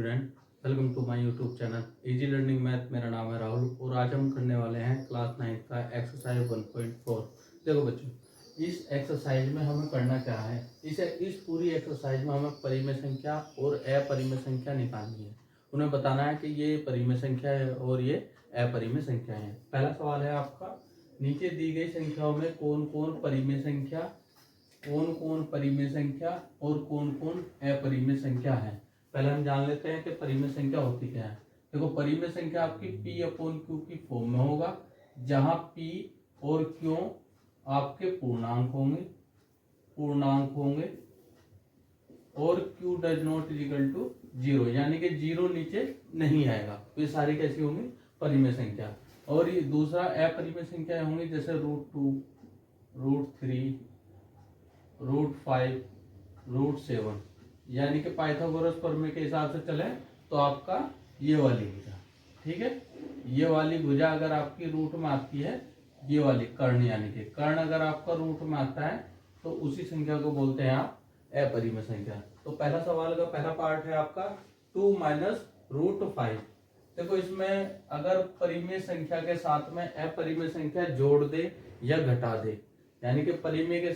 Student, welcome to my YouTube channel easy learning math. मेरा नाम है राहुल और आज हम करने वाले हैं क्लास 9 का एक्सरसाइज 1.4। देखो बच्चों, इस एक्सरसाइज में हमें करना क्या है, इस पूरी एक्सरसाइज में हमें परिमेय संख्या और अपरिमेय संख्या निकालनी है। उन्हें बताना है कि ये परिमेय संख्या है और ये अपरिमेय संख्या है। पहला सवाल है आपका, नीचे दी गई संख्याओं में कौन कौन परिमेय संख्या और कौन कौन अपरिमेय संख्या है। पहले हम जान लेते हैं कि परिमेय संख्या होती क्या है। देखो, परिमेय संख्या आपकी P अपॉन Q की फॉर्म में होगा, जहां P और Q आपके पूर्णांक होंगे और Q does not equal to 0, यानी कि 0 नीचे नहीं आएगा। तो ये सारी कैसी होंगी, परिमेय संख्या। और ये दूसरा अपरिमेय संख्या होंगी, जैसे √2, √3, √5, √7, यानी कि पाइथागोरस प्रमेय के हिसाब से चले तो आपका ये वाली भुजा, ठीक है। ये वाली भुजा अगर आपकी रूट में आती है, ये वाली कर्ण, यानी कि कर्ण अगर आपका रूट में आता है तो उसी संख्या को बोलते हैं आप अपरिमेय संख्या। तो पहला सवाल का पहला पार्ट है आपका 2 - √5। देखो, इसमें अगर परिमेय संख्या के साथ में अपरिमेय संख्या जोड़ दे या घटा दे, यानी कि परिमेय के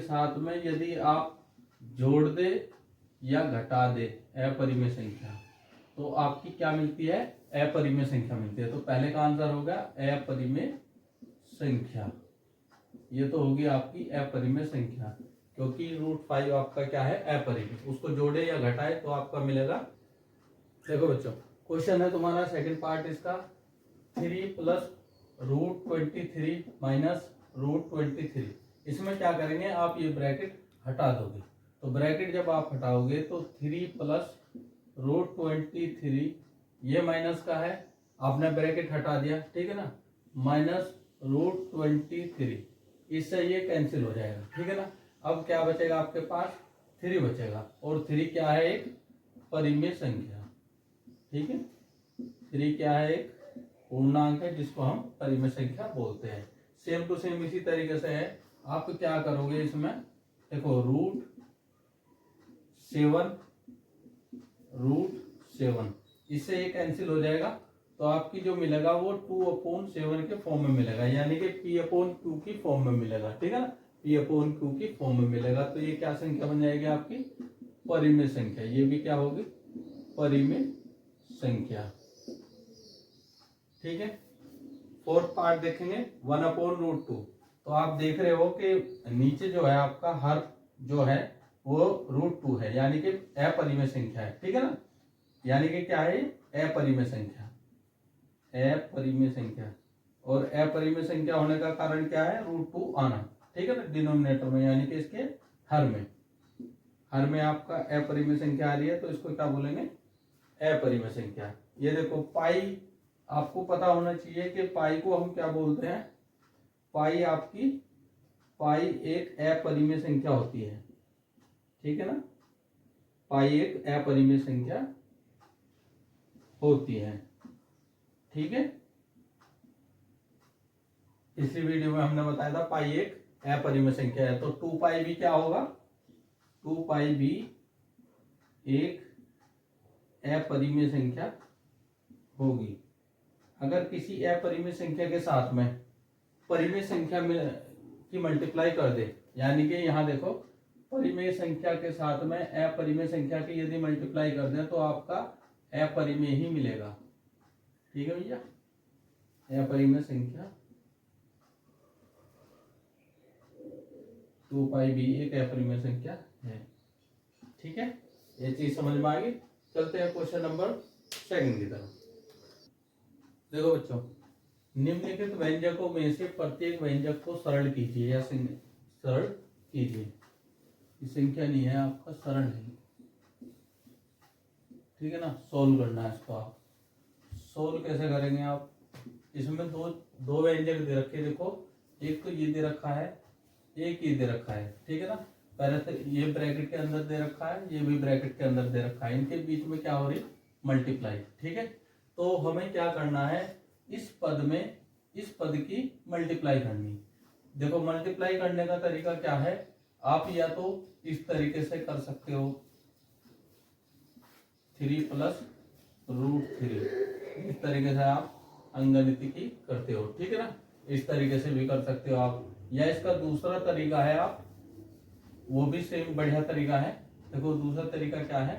साथ में यदि आप जोड़ दे या घटा दे अपरिमेय संख्या, तो आपकी क्या मिलती है, अपरिमेय संख्या मिलती है। तो पहले का आंसर होगा अपरिमेय संख्या। ये तो होगी आपकी अपरिमेय संख्या, क्योंकि √5 आपका क्या है, अपरिमेय। उसको जोड़े या घटाए तो आपका मिलेगा। देखो बच्चों, क्वेश्चन है तुम्हारा सेकंड पार्ट इसका, 3 + √23 - √23। इसमें क्या करेंगे, आप ये ब्रैकेट हटा दोगे। तो ब्रैकेट जब आप हटाओगे तो 3 + √23, ये माइनस का है, आपने ब्रैकेट हटा दिया, ठीक है ना, -√23, इससे ये कैंसिल हो जाएगा, ठीक है ना। अब क्या बचेगा आपके पास, 3 बचेगा, और 3 क्या है, एक परिमेय संख्या, ठीक है। 3 क्या है, एक पूर्णांक है जिसको हम परिमेय संख्या बोलते हैं। सेम टू सेम इसी तरीके से है। आप क्या करोगे इसमें, देखो √7, इससे ये कैंसिल हो जाएगा। तो आपकी जो मिलेगा वो 2/7 के फॉर्म में मिलेगा, यानी कि P/Q की फॉर्म में मिलेगा, ठीक है ना। P/Q की फॉर्म में मिलेगा। तो ये क्या संख्या बन जाएगी आपकी, परिमेय संख्या। ये भी क्या होगी, परिमेय संख्या, ठीक है। फोर्थ पार्ट देखेंगे, 1/√2। तो आप देख रहे हो कि नीचे जो है आपका हर जो है वो √2 है, यानी कि अपरिमेय संख्या है, ठीक है ना। यानी कि क्या है, अपरिमेय संख्या। और अपरिमेय संख्या होने का कारण क्या है, √2 आना, ठीक है ना, डिनोमिनेटर में, यानी कि इसके हर में आपका अपरिमेय संख्या आ रही है, तो इसको क्या बोलेंगे, अपरिमेय संख्या। ये देखो पाई, आपको पता होना चाहिए कि पाई को हम क्या बोलते हैं। पाई एक अपरिमेय संख्या होती है, ठीक है ना। पाई एक अपरिमेय संख्या होती है, ठीक है। पिछली वीडियो में हमने बताया था पाई एक अपरिमेय संख्या है। तो 2π भी क्या होगा, 2π भी एक अपरिमेय संख्या होगी। अगर किसी अपरिमेय संख्या के साथ में परिमेय संख्या की मल्टीप्लाई कर दे, यानी कि यहाँ देखो, परिमेय संख्या के साथ में अपरिमेय संख्या की यदि मल्टीप्लाई कर दे तो आपका अपरिमेय ही मिलेगा, ठीक है भैया। अपरिमेय संख्या 2π भी एक अपरिमेय संख्या है, ठीक है। ये चीज समझ में आ गई। चलते हैं क्वेश्चन नंबर 2 की तरफ। देखो बच्चों, निम्नलिखित व्यंजकों में से प्रत्येक व्यंजक को सरल कीजिए या सरल कीजिए। ये संख्या नहीं है आपका, सरल नहीं, ठीक है ना। सोल्व करना है इसको। आप सोल्व कैसे करेंगे, आप इसमें दो व्यंजक दे रखे, देखो एक तो ये दे रखा है, एक ये दे रखा है, ठीक है ना। पहले तो ये ब्रैकेट के अंदर दे रखा है, ये भी ब्रैकेट के अंदर दे रखा है, इनके बीच में क्या हो रही, मल्टीप्लाई, ठीक है। तो हमें क्या करना है, इस पद की मल्टीप्लाई करनी। देखो, मल्टीप्लाई करने का तरीका क्या है, आप या तो इस तरीके से कर सकते हो, 3 प्लस रूट 3। इस तरीके से आप अंगगणितिकी करते हो, ठीक है ना। इस तरीके से भी कर सकते हो आप, या इसका दूसरा तरीका है, आप वो भी सेम बढ़िया तरीका है। देखो दूसरा तरीका क्या है,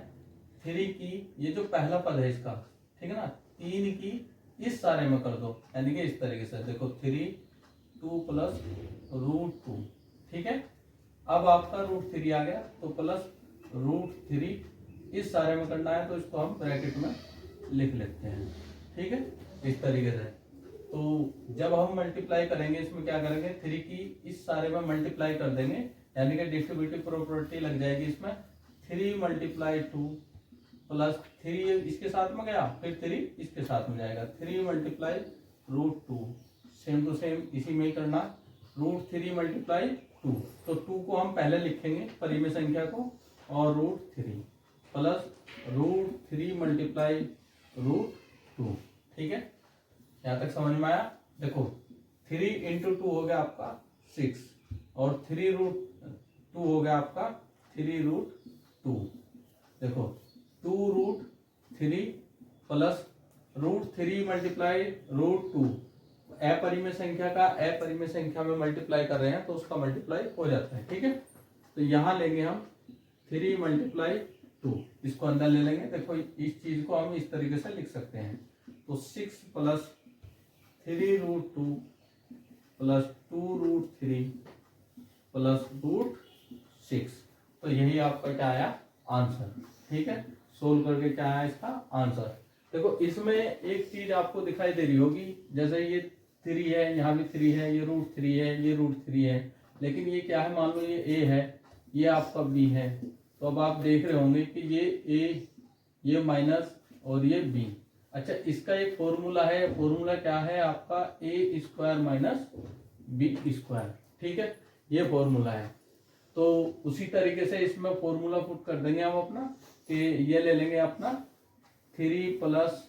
3 की ये जो पहला पद है इसका, ठीक है ना, 3 की इस सारे में कर दो, यानी कि इस तरीके से देखो 3 2 प्लस रूट 2, ठीक है। अब आपका रूट 3 आ गया, तो प्लस रूट 3 इस सारे में करना है, तो इसको हम ब्रैकेट में लिख लेते हैं, ठीक है, इस तरीके से। तो जब हम मल्टीप्लाई करेंगे इसमें क्या करेंगे, 3 की इस सारे में मल्टीप्लाई कर देंगे, यानी कि डिस्ट्रीब्यूटिव प्रॉपर्टी लग जाएगी इसमें। 3 मल्टीप्लाई 2 प्लस 3 इसके साथ में गया, फिर 3 इसके साथ में जाएगा, 3 multiply root 2, same to same इसी में ही करना, रूट 3 मल्टीप्लाई 2। तो 2 को हम पहले लिखेंगे परिमेय संख्या को, और root 3 plus root 3 multiply root 2, ठीक है। यहां तक समझ में आया। देखो 3 इंटू 2 हो गया आपका 6, और 3 रूट 2 हो गया आपका 3 रूट 2। देखो 2 root 3 plus root 3 multiply root 2, अपरिमेय संख्या का अपरिमेय संख्या में मल्टीप्लाई कर रहे हैं तो उसका मल्टीप्लाई हो जाता है, ठीक है। तो यहां लेंगे हम 3 मल्टीप्लाई 2, इसको अंदर ले लेंगे। देखो इस चीज को हम इस तरीके से लिख सकते हैं, तो 6 plus 3 root 2 plus 2 root 3 plus root 6। तो यही आपका क्या आया आंसर, ठीक है। सोल्व करके क्या आया इसका आंसर। देखो इसमें एक चीज आपको दिखाई दे रही होगी, जैसे ये 3 है, यहाँ भी 3 है, ये रूट 3 है, ये रूट 3 है, लेकिन ये क्या है, मान लो ये ए है, ये आपका बी है। तो अब आप देख रहे होंगे कि ये ए, ये माइनस और ये बी। अच्छा इसका एक फॉर्मूला है, फॉर्मूला क्या है आपका, ए स्क्वायर माइनस बी स्क्वायर, ठीक है, ये फॉर्मूला है। तो उसी तरीके से इसमें फॉर्मूला पुट कर देंगे हम अपना, कि ये ले लेंगे अपना 3 प्लस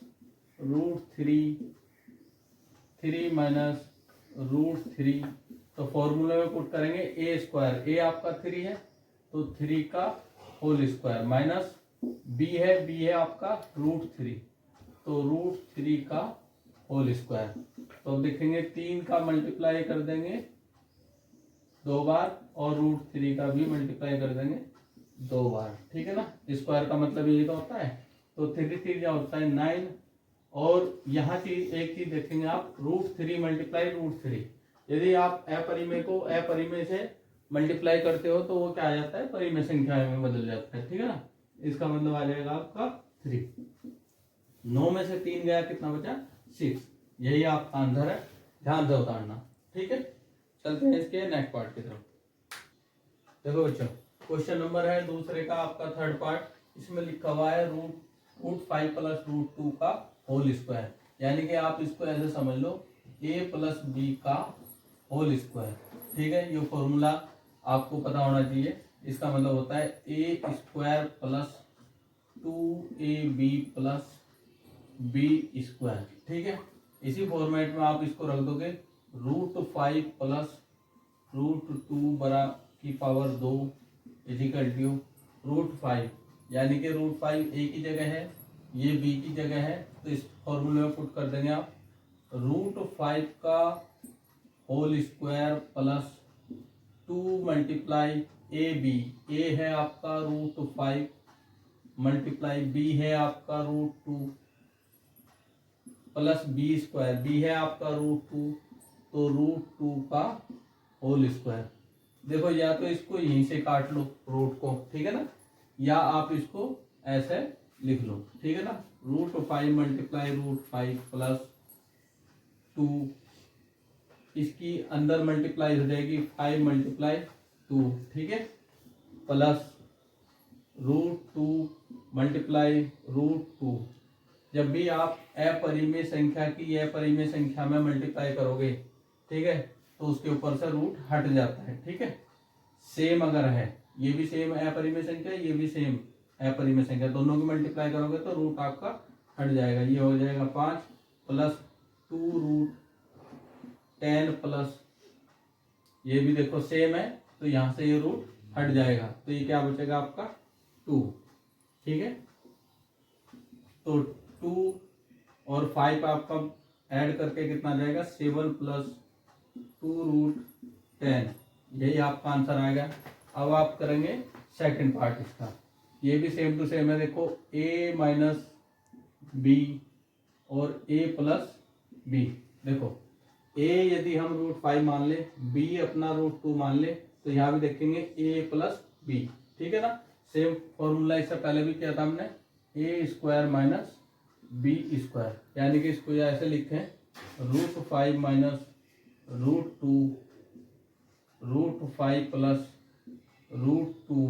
रूट 3 माइनस रूट 3। तो फॉर्मूले में पुट करेंगे ए स्क्वायर, ए आपका 3 है तो 3 का होल स्क्वायर, माइनस बी है आपका रूट 3, तो रूट 3 का होल स्क्वायर। तो अब देखेंगे 3 का मल्टीप्लाई कर देंगे 2 बार, और रूट 3 का भी मल्टीप्लाई कर देंगे 2 बार, ठीक है ना। स्क्वायर का मतलब यही तो होता है। तो 3 3 होता है 9, और यहाँ चीज एक चीज देखेंगे आप, रूट 3 मल्टीप्लाई रूट 3, यदि आप अपरिमेय को अपरिमेय से मल्टीप्लाई करते हो तो वो क्या आ जाता है, परिमेय संख्या में बदल जाता है, ठीक है ना। इसका मतलब आ जाएगा आपका 3। 9 में से 3 गया, कितना बचा 6। यही आपका आंसर है, ध्यान से उतारना, ठीक है। चलते हैं इसके नेक्स्ट पार्ट की तरफ। देखो बच्चों क्वेश्चन नंबर है दूसरे का आपका थर्ड पार्ट, इसमें लिखा हुआ है रूट 5 प्लस रूट 2 का होल स्क्वायर, यानी कि आप इसको ऐसे समझ लो a प्लस बी का होल स्क्वायर, ठीक है। ये फॉर्मूला आपको पता होना चाहिए। इसका मतलब होता है A square plus 2ab plus B square, ठीक है। इसी फॉर्मेट में आप इसको रख दोगे, रूट 5 प्लस रूट 2 बरा की पावर 2 इजिकल टू रूट 5, यानी कि रूट 5 ए की जगह है, ये बी की जगह है, तो इस फॉर्मूले में पुट कर देंगे आप रूट 5 का whole square plus 2 multiply A B, A है आपका रूट 5 मल्टीप्लाई बी है आपका root 2 plus B square, B है आपका रूट 2, तो रूट 2 का होल स्क्वायर। देखो या तो इसको यहीं से काट लो रूट को, ठीक है ना, या आप इसको ऐसे लिख लो, ठीक है ना। रूट 5 मल्टीप्लाई रूट 5 प्लस 2, इसकी अंदर मल्टीप्लाई हो जाएगी 5 मल्टीप्लाई 2, ठीक है, प्लस रूट 2 मल्टीप्लाई रूट 2। जब भी आप अपरिमेय संख्या की अपरिमेय संख्या में मल्टीप्लाई करोगे, ठीक है, तो उसके ऊपर से रूट हट जाता है, ठीक है। सेम अगर है, ये भी सेम अपरिमेय संख्या, ये भी सेम अपरिमेय संख्या, दोनों की मल्टीप्लाई करोगे तो रूट आपका हट जाएगा। ये हो जाएगा 5 प्लस 2 रूट 10 प्लस, ये भी देखो सेम है, तो यहां से ये रूट हट जाएगा, तो ये क्या बचेगा आपका 2, ठीक है। तो 2 और 5 आपका ऐड करके कितना आ जाएगा 7 + 2√10, यही आपका आंसर आएगा। अब आप करेंगे सेकंड पार्ट इसका, ये भी सेम टू सेम है। देखो a - b और a + b। देखो a यदि हम √5 मान ले, b अपना √2 मान ले, तो यहाँ भी देखेंगे a + b, ठीक है ना। सेम फॉर्मूला इससे पहले भी किया था हमने, a² - b², यानी कि इसको ऐसे लिखें √5 - √2 √5 + √2।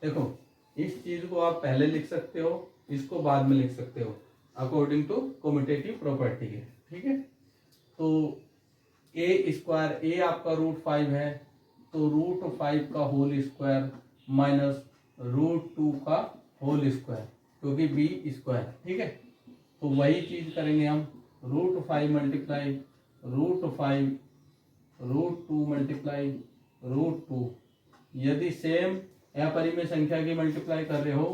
देखो इस चीज को आप पहले लिख सकते हो, इसको बाद में लिख सकते हो, अकॉर्डिंग टू कम्यूटेटिव प्रॉपर्टी है, ठीक है। तो a आपका √5 है, तो √5 का होल स्क्वायर माइनस √2 का होल स्क्वायर, क्योंकि b², ठीक है। तो वही चीज करेंगे हम, √5 × √5 √2 × √2। यदि सेम अपरिमेय संख्या की मल्टीप्लाई कर रहे हो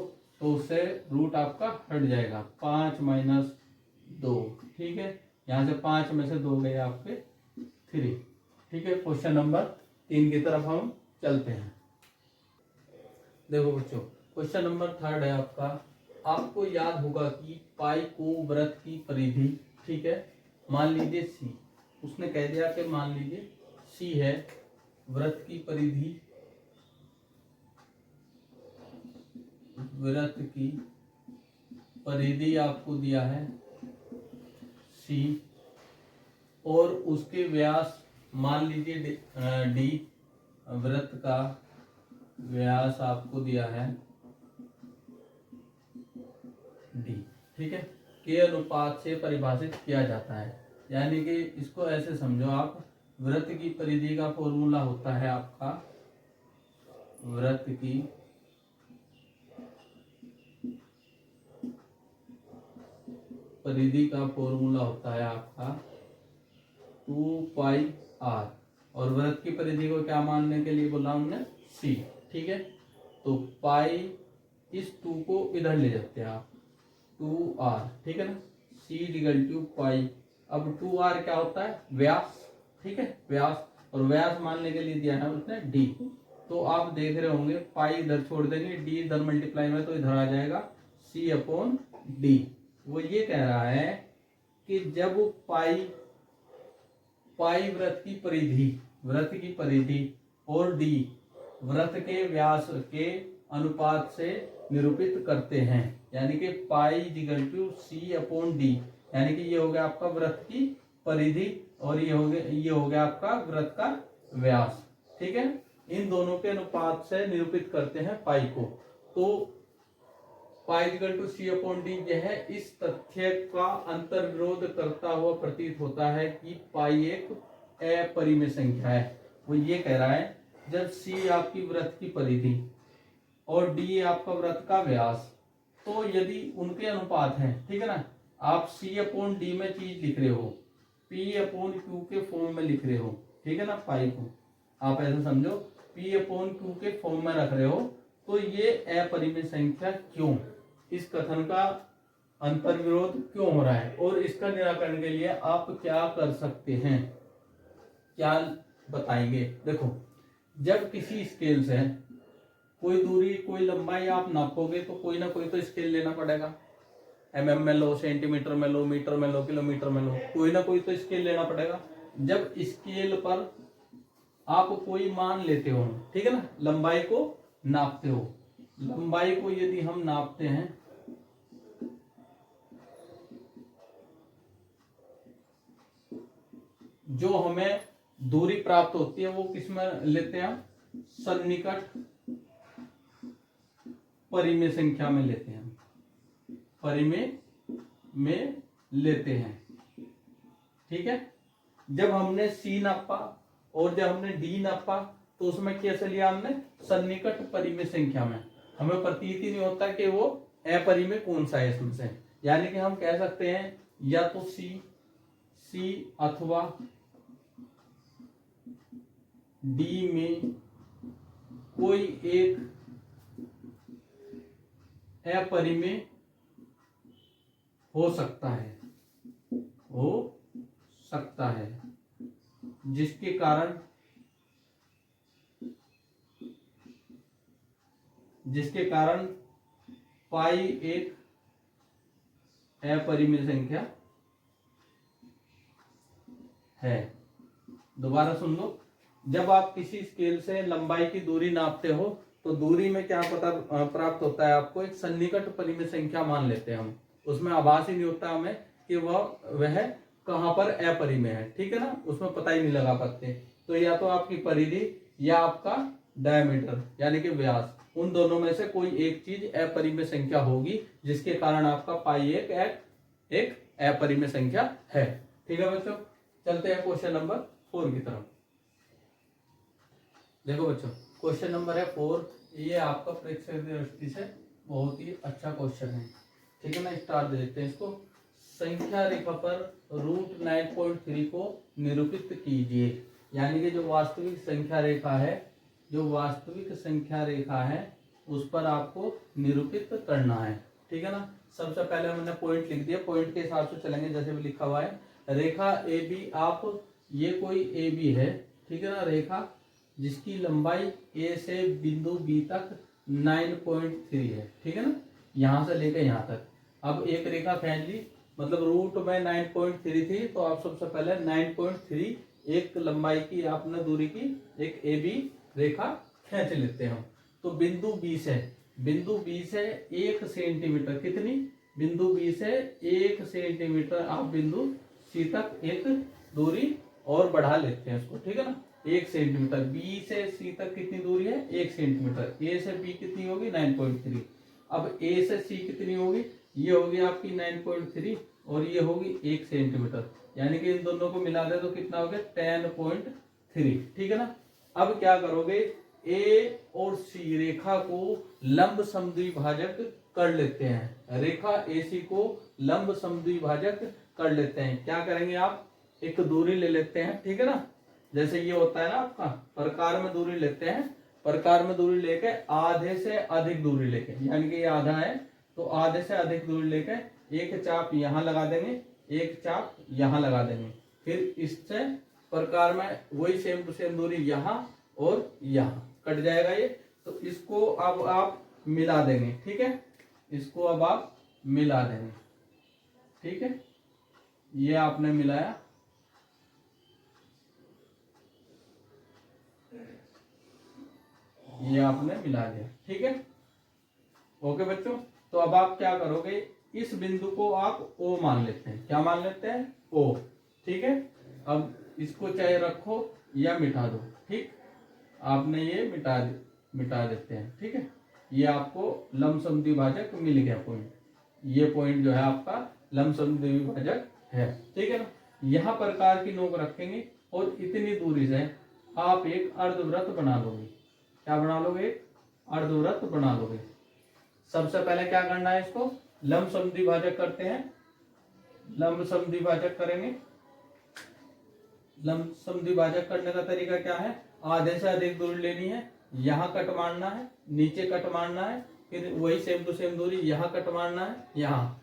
तो उससे रूट आपका हट जाएगा, 5 - 2, ठीक है। यहाँ से 5 में से 2 गए आपके 3, ठीक है। क्वेश्चन नंबर 3 की तरफ हम चलते हैं। देखो बच्चों, क्वेश्चन नंबर 3 है आपका। आपको याद होगा कि पाई को वृत्त की परिधि, ठीक है, मान लीजिए सी, उसने कह दिया कि मान लीजिए सी है, वृत्त की परिधि, वृत्त की परिधि आपको दिया है सी, और उसके व्यास मान लीजिए डी, वृत्त का व्यास आपको दिया है डी, ठीक है, के अनुपात से परिभाषित किया जाता है। यानी कि इसको ऐसे समझो आप, वृत्त की परिधि का फॉर्मूला होता है आपका, वृत्त की परिधि का फॉर्मूला होता है आपका 2πr, और वृत्त की परिधि को क्या मानने के लिए बोला हमने, c, ठीक है। तो पाई, इस 2 को इधर ले जाते हैं आप, 2r, ठीक है ना, c पाई। अब 2r क्या होता है, व्यास, ठीक है, व्यास, और व्यास मानने के लिए दिया है उसने d। तो आप देख रहे होंगे पाई इधर छोड़ देंगे, d इधर मल्टीप्लाई में, तो इधर आ जाएगा c/d। वो ये कह रहा है कि जब पाई वृत्त की परिधि, वृत्त की परिधि और डी वृत्त के व्यास के अनुपात से निरूपित करते हैं, यानी कि पाई c/d, यानी कि ये हो गया आपका वृत्त की परिधि और ये हो गया आपका वृत्त का व्यास, ठीक है। इन दोनों के अनुपात से निरूपित करते हैं पाई को। तो पाई c/d यह इस तथ्य का अंतर विरोध करता हुआ प्रतीत होता है कि पाई एक अपरिमेय संख्या है। वो ये कह रहा है, जब c आपकी वृत्त की परिधि और d आपका वृत्त का व्यास, तो यदि उनके अनुपात हैं, ठीक है ना, आप c/d में चीज लिख रहे हो, p/q के फॉर्म में लिख रहे हो, ठीक है ना, पाई को आप ऐसे समझो p/q के फॉर्म में रख रहे हो, तो ये अपरिमेय संख्या क्यों, इस कथन का अंतर विरोध क्यों हो रहा है, और इसका निराकरण के लिए आप क्या कर सकते हैं, क्या बताएंगे। देखो, जब किसी स्केल से कोई दूरी, कोई लंबाई आप नापोगे तो कोई ना कोई तो स्केल लेना पड़ेगा, mm में लो, सेंटीमीटर में लो, मीटर में लो, किलोमीटर में लो, कोई ना कोई तो स्केल लेना पड़ेगा। जब स्केल पर आप कोई मान लेते हो, ठीक है ना, लंबाई को नापते हो, लंबाई को यदि हम नापते हैं, जो हमें दूरी प्राप्त होती है वो किस में लेते हैं, सन्निकट परिमेय संख्या में लेते हैं, परिमेय में लेते हैं, ठीक है। जब हमने c नापा और जब हमने d नापा, तो उसमें कैसे लिया हमने, सन्निकट परिमेय संख्या में। हमें प्रतीत ही नहीं होता कि वो अपरिमेय कौन सा है इसमें से, यानी कि हम कह सकते हैं या तो c अथवा d में कोई एक अपरिमेय हो सकता है, हो सकता है, जिसके कारण पाई एक अपरिमेय संख्या है। दोबारा सुन लो, जब आप किसी स्केल से लंबाई की दूरी नापते हो तो दूरी में क्या पता प्राप्त होता है आपको, एक सन्निकट परिमेय संख्या मान लेते हैं हम, उसमें आभास ही नहीं होता हमें कि वह कहां पर अपरिमेय है, ठीक है ना, उसमें पता ही नहीं लगा पाते। तो या तो आपकी परिधि या आपका डायमीटर यानी कि व्यास, उन दोनों में से कोई एक चीज अपरिमेय संख्या होगी, जिसके कारण आपका पाई एक अपरिमेय संख्या है। ठीक है बच्चों, चलते हैं क्वेश्चन नंबर 4 की तरफ। देखो बच्चों, क्वेश्चन नंबर है 4, ये आपका परीक्षा की दृष्टि से बहुत ही अच्छा क्वेश्चन है। ठीक है ना, स्टार दे देते हैं इसको। संख्या रेखा पर रूट 9.3 को निरूपित कीजिए। यानी कि जो वास्तविक संख्या रेखा है उस पर आपको निरूपित करना है। ठीक है ना, सबसे पहले हमने पॉइंट लिख दिया, पॉइंट के हिसाब से चलेंगे जैसे भी लिखा हुआ है। रेखा ए बी, आप ये कोई ए बी है, ठीक है ना, रेखा जिसकी लंबाई ए से बिंदु बी तक 9.3 है। ठीक है ना, यहां से लेकर यहां तक। अब एक रेखा खींच ली, मतलब रूट में 9.3 थी, तो आप सबसे पहले 9.3 एक लंबाई की आपने दूरी की एक ए बी रेखा खींच लेते हैं हम। तो बिंदु बी से 1 सेंटीमीटर, कितनी, बिंदु बी से 1 सेंटीमीटर आप बिंदु सी तक एक दूरी और बढ़ा लेते हैं उसको। ठीक है ना, 1 सेंटीमीटर। बी से सी तक कितनी दूरी है, 1 सेंटीमीटर। ए से बी कितनी होगी, 9.3। अब ए से सी कितनी होगी, ये होगी आपकी 9.3 और ये होगी 1 सेंटीमीटर, यानी कि इन दोनों को मिला दे तो कितना हो गया, 10.3। ठीक है ना, अब क्या करोगे, ए और सी रेखा को लंब समद्विभाजक कर लेते हैं। रेखा ए सी को लंब समद्विभाजक कर लेते हैं। क्या करेंगे आप, एक दूरी ले लेते हैं। ठीक है ना, जैसे ये होता है ना आपका प्रकार में दूरी लेते हैं, प्रकार में दूरी लेके आधे से अधिक दूरी लेके, यानी कि ये आधा है तो आधे से अधिक दूरी लेके एक चाप यहाँ लगा देंगे, एक चाप यहाँ लगा देंगे, फिर इससे प्रकार में वही सेम टू सेम दूरी यहाँ और यहाँ कट जाएगा ये। तो इसको अब आप मिला देंगे। ठीक है, इसको अब आप मिला देंगे। ठीक है, ये आपने मिलाया, ये आपने मिला दिया। ठीक है, ओके बच्चों। तो अब आप क्या करोगे, इस बिंदु को आप ओ मान लेते हैं। क्या मान लेते हैं, ओ। ठीक है, अब इसको चाहे रखो या मिटा दो। ठीक, आपने ये मिटा देते हैं। ठीक है, ये आपको लंब समद्विभाजक मिल गया पॉइंट। ये पॉइंट जो है आपका लंब समद्विभाजक है। ठीक है ना, यहां प्रकार की नोक रखेंगे और इतनी दूरी से आप एक अर्धवृत्त बना लोगे। क्या बना लोगे, अर्धवृत्त बना लोगे। सबसे पहले क्या करना है, इसको लंब समद्विभाजक करते हैं। लंब समद्विभाजक करेंगे। लंब समद्विभाजक करने का तरीका क्या है, आधे से अधिक दूरी लेनी है, यहाँ कट मारना है, नीचे कट मारना है, फिर वही सेम टू सेम दूरी यहाँ कट मारना है, यहाँ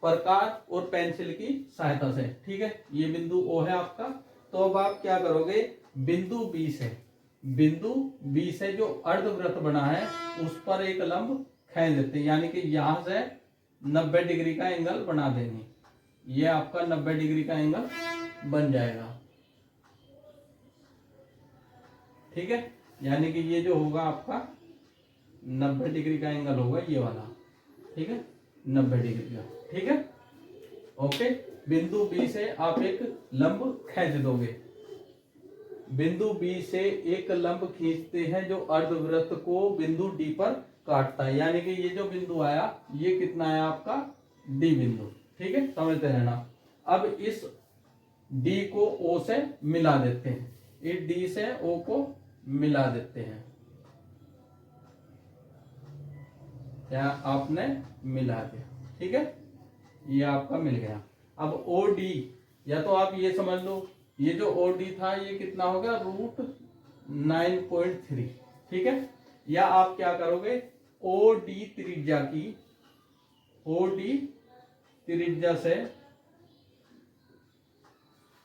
प्रकार और पेंसिल की सहायता से। ठीक है, ये बिंदु ओ है आपका। तो अब आप क्या करोगे, बिंदु बी से जो अर्धवृत्त बना है उस पर एक लंब खींच देते हैं, यानी कि यहां से 90 डिग्री का एंगल बना देंगे। ये आपका 90 डिग्री का एंगल बन जाएगा। ठीक है, यानी कि ये जो होगा आपका 90 डिग्री का एंगल होगा ये वाला। ठीक है, 90 डिग्री का। ठीक है, ओके। बिंदु बी से आप एक लंब खींच दोगे। बिंदु बी से एक लंब खींचते हैं जो अर्धवृत्त को बिंदु डी पर काटता है, यानी कि ये जो बिंदु आया ये कितना है आपका, डी बिंदु। ठीक है, समझते रहना। अब इस डी को ओ से मिला देते हैं, इस डी से ओ को मिला देते हैं। क्या आपने मिला दिया। ठीक है, ये आपका मिल गया। अब ओ डी, या तो आप ये समझ लो, ये जो ओ डी था ये कितना हो गया, रूट 9.3। ठीक है, या आप क्या करोगे, ओ डी त्रिज्या की, ओ डी त्रिज्या से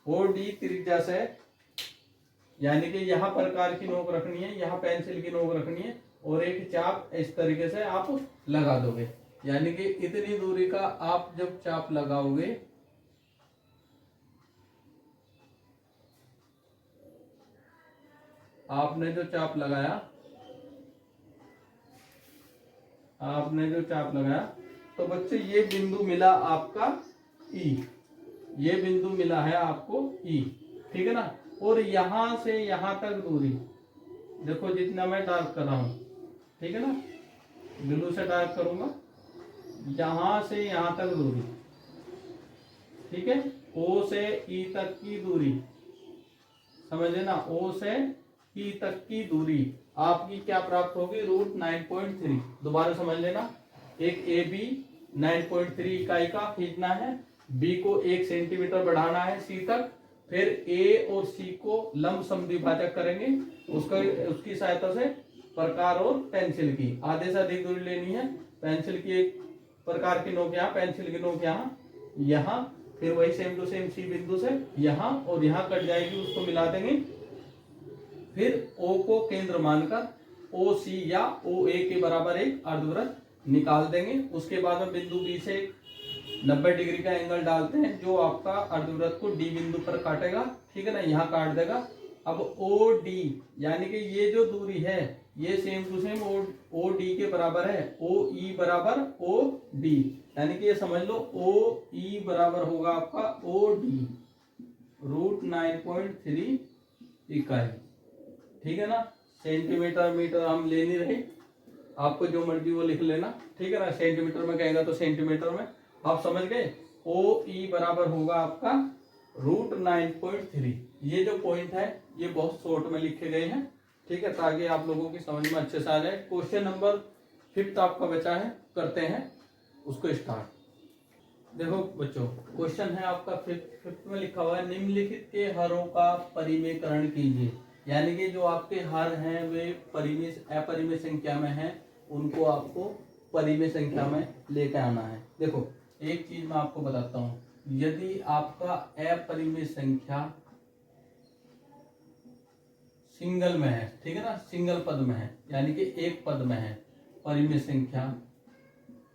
OD त्रिज्या से, यानी कि यहाँ प्रकार की नोक रखनी है, यहाँ पेंसिल की नोक रखनी है और एक चाप इस तरीके से आप लगा दोगे। यानी कि इतनी दूरी का आप जब चाप लगाओगे, आपने जो चाप लगाया, तो बच्चे ये बिंदु मिला आपका E, ये बिंदु मिला है आपको E, ठीक है ना। और यहां से यहां तक दूरी देखो, जितना मैं डार्क कर रहा हूं, ठीक है ना, ब्लू से डार्क करूंगा, यहां से यहां तक दूरी, ठीक है। O से E तक की दूरी, समझ लेना, O से E तक की दूरी आपकी क्या प्राप्त होगी, √9.3। दोबारा समझ लेना, एक AB 9.3 इकाई का खींचना है, B को 1 सेंटीमीटर बढ़ाना है C तक, फिर A और C को लंब समद्विभाजक करेंगे, उसकी सहायता से प्रकार और पेंसिल की आधे से अधिक दूरी लेनी है। पेंसिल की एक प्रकार की नोक यहाँ, पेंसिल की नोक यहाँ, फिर वही सेम टू सेम C बिंदु से यहाँ और यहाँ कट जाएगी, उसको मिला देंगे। फिर O को केंद्र मानकर OC या OA के बराबर एक अर्धवृत्त निकाल देंगे। उसके बाद में बिंदु B से 90 डिग्री का एंगल डालते हैं, जो आपका अर्धवृत्त को D बिंदु पर काटेगा, ठीक है ना, यहाँ काट देगा। अब OD, यानी कि ये जो दूरी है ये सेम टू सेम OD के बराबर है, OE बराबर OD, यानी कि ये समझ लो OE बराबर होगा आपका OD √9.3 इकाई, ठीक है ना। सेंटीमीटर मीटर हम ले नहीं रहे, आपको जो मर्जी वो लिख लेना, ठीक है ना। सेंटीमीटर में कहेगा तो सेंटीमीटर में, आप समझ गए। OE बराबर होगा आपका √9.3। ये जो पॉइंट है ये बहुत शॉर्ट में लिखे गए हैं, ठीक है, ताकि आप लोगों की समझ में अच्छे से आ जाए। क्वेश्चन नंबर 5 आपका बचा है, करते हैं उसको स्टार्ट। देखो बच्चों, क्वेश्चन है आपका 5 में लिखा हुआ है, निम्नलिखित के हरों का परिमेयकरण कीजिए। यानी कि जो आपके हर हैं वे अपरिमेय संख्या में हैं, उनको आपको परिमेय संख्या में लेकर आना है। देखो एक चीज मैं आपको बताता हूं, यदि आपका अपरिमेय संख्या सिंगल में है, ठीक है ना, सिंगल पद में है, यानी कि एक पद में है परिमेय संख्या,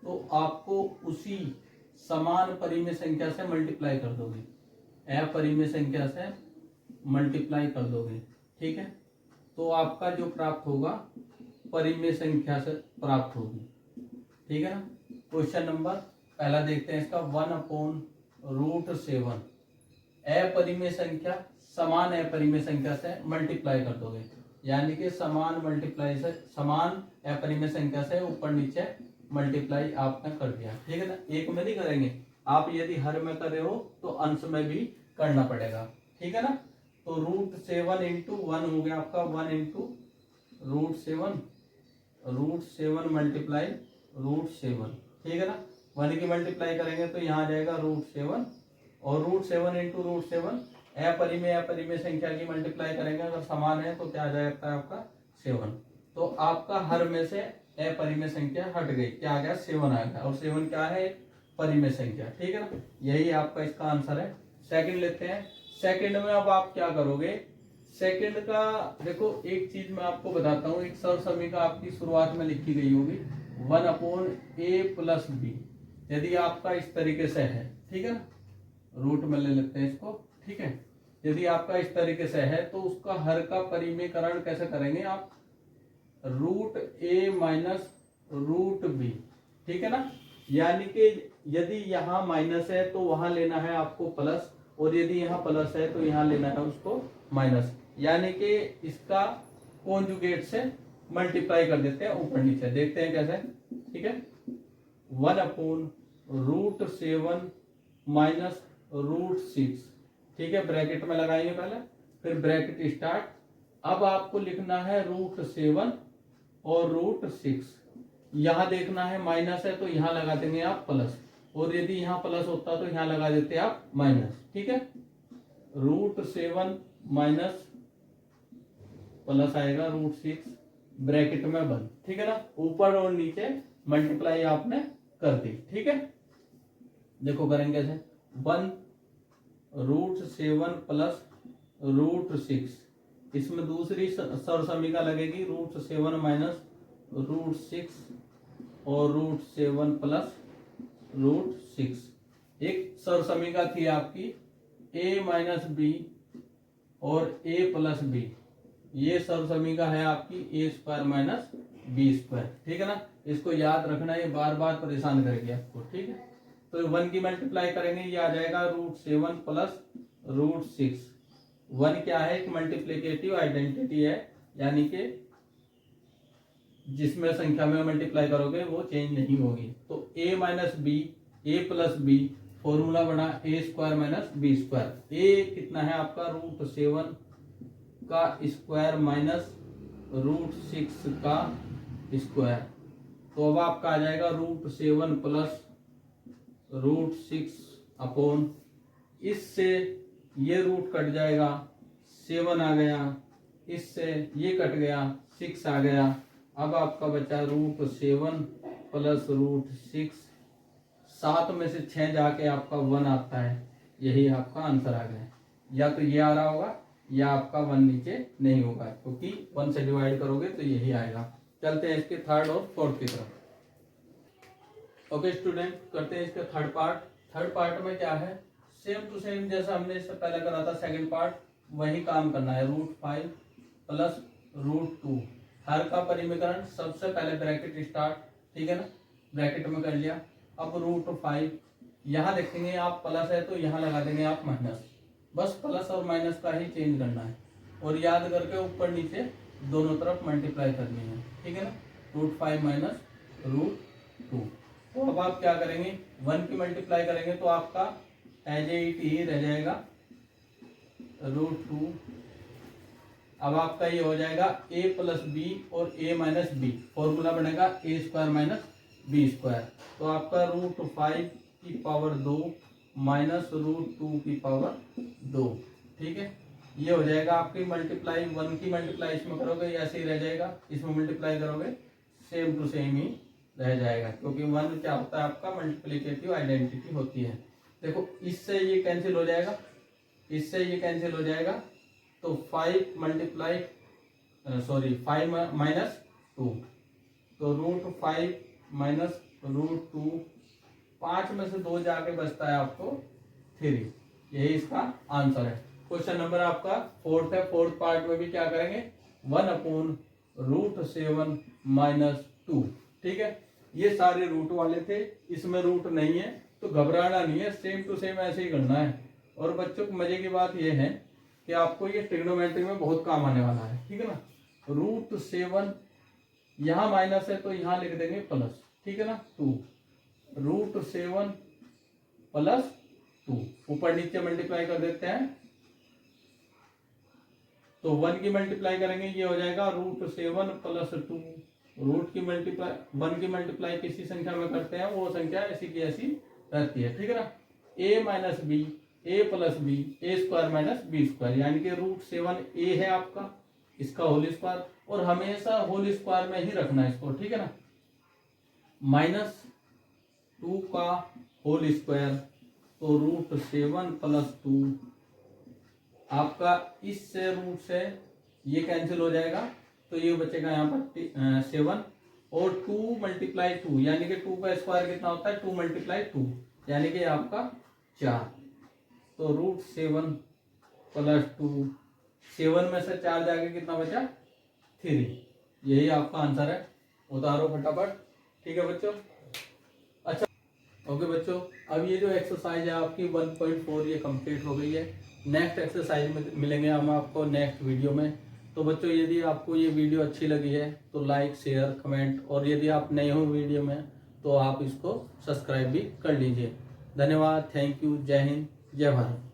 तो आपको उसी समान परिमेय संख्या से मल्टीप्लाई कर दोगे, अपरिमेय संख्या से मल्टीप्लाई कर दोगे, ठीक है। तो आपका जो प्राप्त होगा परिमेय संख्या से प्राप्त होगी, ठीक है ना। क्वेश्चन नंबर पहला देखते हैं इसका, 1/√7 अपरिमेय संख्या समान अपरिमेय संख्या से मल्टीप्लाई कर दोगे, यानी कि समान मल्टीप्लाई से समान अपरिमेय संख्या से ऊपर नीचे मल्टीप्लाई आपने कर दिया, ठीक है ना। एक में नहीं करेंगे आप, यदि हर में कर रहे हो तो अंश में भी करना पड़ेगा, ठीक है ना। तो √7 × 1 हो गया आपका 1 × √7 मल्टीप्लाई √7, ठीक है ना। 1 की मल्टीप्लाई करेंगे तो यहाँ आ जाएगा √7, और √7 × √7 अपरिमेय संख्या की मल्टीप्लाई करेंगे, अगर समान है तो क्या आ जाता है आपका 7। तो आपका हर में से अपरिमेय संख्या हट गई, क्या आ गया 7 आ गया, और 7 क्या है, परिमेय संख्या, ठीक है ना। यही आपका इसका आंसर है। सेकंड लेते हैं। सेकंड में अब आप क्या करोगे, सेकंड का देखो एक चीज मैं आपको बताता हूँ, एक सरसमीका आपकी शुरुआत में लिखी गई होगी 1/a + b। यदि आपका इस तरीके से है, ठीक है ना, रूट में ले लेते हैं इसको, ठीक है। यदि आपका इस तरीके से है तो उसका हर का परिमेयकरण कैसे करेंगे आप, √a - √b, ठीक है ना। यानी कि यदि यहाँ माइनस है तो वहां लेना है आपको प्लस, और यदि यहाँ प्लस है तो यहाँ लेना है उसको माइनस, यानी कि इसका कॉन्जुगेट से मल्टीप्लाई कर देते हैं ऊपर नीचे, देखते हैं कैसे, ठीक है। 1/√7 - √6, ठीक है, ब्रैकेट में लगाएंगे पहले, फिर ब्रैकेट स्टार्ट। अब आपको लिखना है √7 और √6, यहां देखना है माइनस है तो यहां लगा देंगे आप प्लस, और यदि यहां प्लस होता तो यहां लगा देते आप माइनस, ठीक है। √7 माइनस प्लस आएगा √6 ब्रैकेट में बंद, ठीक है ना। ऊपर और नीचे मल्टीप्लाई आपने कर दी, ठीक है। देखो करेंगे कैसे, 1√7 प्लस √6, इसमें दूसरी सरसमीका लगेगी √7 माइनस √6 और √7 प्लस √6। एक सरसमीका थी आपकी a माइनस बी और a प्लस बी, ये सरसमीका है आपकी a² माइनस b²। ठीक है ना, इसको याद रखना, ये बार बार परेशान करेगी आपको। ठीक है, तो 1 की मल्टीप्लाई करेंगे, ये आ जाएगा √7 प्लस √6। 1 क्या है, एक मल्टीप्लिकेटिव आइडेंटिटी है, यानी कि जिसमें संख्या में मल्टीप्लाई करोगे वो चेंज नहीं होगी। तो a minus B, a plus B, formula बना a² माइनस b²। a कितना है आपका √7 का स्क्वायर माइनस √6 का स्क्वायर। तो अब आपका आ जाएगा √7 प्लस √6 अपॉन, इससे ये रूट कट जाएगा, 7 आ गया, इससे ये कट गया, 6 आ गया। अब आपका बचा √7 प्लस √6, 7 में से 6 जाके आपका 1 आता है, यही आपका आंसर आ गया। या तो ये आ रहा होगा या आपका 1 नीचे नहीं होगा, क्योंकि 1 से डिवाइड करोगे तो यही आएगा। चलते हैं इसके थर्ड और फोर्थ की तरफ। ओके स्टूडेंट, करते हैं इसका थर्ड पार्ट। थर्ड पार्ट में क्या है, सेम टू सेम जैसा हमने इससे पहले करा था सेकंड पार्ट, वही काम करना है। √5 प्लस √2, हर का परिमीकरण, सबसे पहले ब्रैकेट स्टार्ट। ठीक है ना, ब्रैकेट में कर लिया। अब √5 यहाँ देखेंगे आप प्लस है तो यहाँ लगा देंगे आप माइनस, बस प्लस और माइनस का ही चेंज करना है। और याद करके ऊपर नीचे दोनों तरफ मल्टीप्लाई करनी है। ठीक है ना, √5 माइनस √2। तो अब आप क्या करेंगे, 1 की मल्टीप्लाई करेंगे तो आपका एज इट ही रह जाएगा √2। अब आपका ये हो जाएगा a प्लस बी और a माइनस बी, फॉर्मूला बनेगा a² माइनस b²। तो आपका √5 की पावर 2 माइनस √2 की पावर 2। ठीक है, ये हो जाएगा आपकी मल्टीप्लाई। 1 की मल्टीप्लाई इसमें करोगे ऐसे ही रह जाएगा, इसमें मल्टीप्लाई करोगे सेम टू सेम ही रह जाएगा, क्योंकि 1 क्या होता है आपका मल्टीप्लिकेटिव आइडेंटिटी होती है। देखो इससे ये कैंसिल हो जाएगा, इससे ये कैंसिल हो जाएगा, तो 5 माइनस 2, तो √5 माइनस √2, 5 में से 2 जाके बचता है आपको 3, यही इसका आंसर है। क्वेश्चन नंबर आपका फोर्थ है। फोर्थ पार्ट में भी क्या करेंगे, 1/√7 माइनस 2। ठीक है, ये सारे रूट वाले थे, इसमें रूट नहीं है तो घबराना नहीं है, सेम टू सेम ऐसे ही करना है। और बच्चों को मजे की बात यह है कि आपको ये ट्रिग्नोमेट्री में बहुत काम आने वाला है। ठीक है ना, √7 यहाँ माइनस है तो यहाँ लिख देंगे प्लस। ठीक है ना, 2 √7 प्लस 2, ऊपर नीचे मल्टीप्लाई कर देते हैं। तो 1 की मल्टीप्लाई करेंगे, ये हो जाएगा √7 प्लस 2। रूट की मल्टीप्लाई, 1 की मल्टीप्लाई किसी संख्या में करते हैं वो संख्या ऐसी की ऐसी रहती है। ठीक है ना, a minus B, a plus B, a² minus b², यानी कि √7 a है आपका, इसका होल स्क्वायर, और हमेशा होल स्क्वायर में ही रखना है इसको। ठीक है ना, -2 का होल स्क्वायर, तो √7 प्लस 2 आपका, इससे रूट से ये कैंसिल हो जाएगा, तो ये बचेगा यहाँ पर 7, और 2 मल्टीप्लाई 2, यानी कि 2 का स्क्वायर कितना होता है, 2 मल्टीप्लाई 2, यानी कि आपका 4। तो √7 प्लस 2, 7 में से 4 जाके कितना बचा, 3, यही आपका आंसर है। उतारो फटाफट। ठीक है बच्चों, अच्छा ओके बच्चों, अब ये जो एक्सरसाइज है आपकी 1.4 ये कंप्लीट हो गई है। नेक्स्ट एक्सरसाइज में मिलेंगे हम आपको नेक्स्ट वीडियो में। तो बच्चों यदि आपको ये वीडियो अच्छी लगी है तो लाइक शेयर कमेंट, और यदि आप नए हो वीडियो में तो आप इसको सब्सक्राइब भी कर लीजिए। धन्यवाद, थैंक यू, जय हिंद, जय भारत।